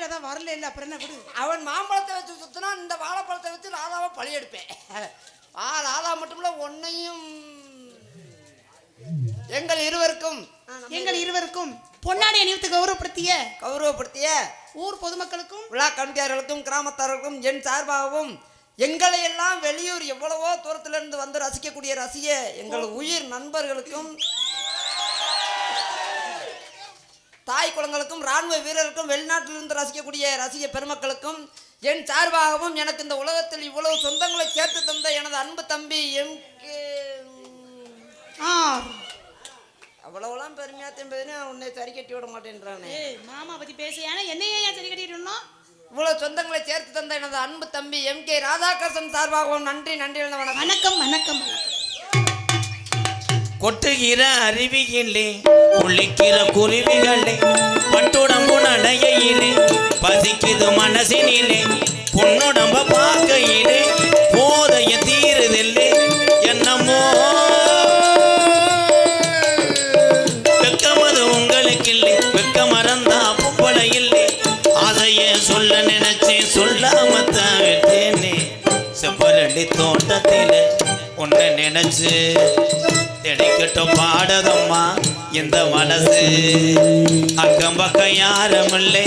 தான் வரல இல்ல அப்புறம் என்ன விடு. அவன் மாம்பழத்தை வச்சு சுத்தினா இந்த வாழைப்பழத்தை வச்சு ராதாவை பழி எடுப்பேன். ராதா மட்டுமில்ல உன்னையும் எங்கள் இருவருக்கும் பொன்னாடி அணிவித்து கௌரவப்படுத்திய ஊர் பொதுமக்களுக்கும் விழா கமிட்டியாளர்களுக்கும் கிராமத்தார்களுக்கும் என் சார்பாகவும் எங்களை எல்லாம் வெளியூர் எவ்வளவோ தூரத்திலிருந்து வந்து ரசிக்கக்கூடிய எங்கள் உயிர் நண்பர்களுக்கும் தாய் குளங்களுக்கும் ராணுவ வீரர்களுக்கும் வெளிநாட்டிலிருந்து ரசிக்கக்கூடிய ரசிக பெருமக்களுக்கும் என் சார்பாகவும் எனக்கு இந்த உலகத்தில் இவ்வளவு சொந்தங்களை சேர்த்து தந்த எனது அன்பு தம்பி எம்கே அவ்வளவுலாம் பெருமையா தம்பதினு உன்னை சரி கட்டி விட மாட்டேன்றானே. மாமா பத்தி பேசியான என்னையே சரி கட்டிடணும். இவ்வளவு சொந்தங்களை சேர்த்து தந்த எனது அன்பு தம்பி எம்கே ராதாகிருஷ்ணன் சார்பாகவும் நன்றி வணக்கம். கொட்டுகிற அருவிகளே குளிக்கிற குருவிகளே பட்டுடம்பு நடையிலே பசிக்குது மனசினிலே பொன்னுடம்ப பார்க்கையிலே போதைய தீருதில்லை என்னமோ வெக்கமது உங்களுக்கு இல்லை வெக்க மறந்தா பொம்பளை இல்லை அதையே சொல்ல நினைச்சேன் சொல்லாமத்தான் விட்டேனே செப்பரடி தோட்டத்தில் உன்னை நினைச்சு திடைக்கட்டும் பாடதம்மா இந்த மனசு அக்கம் பக்கம் யாரும் இல்லை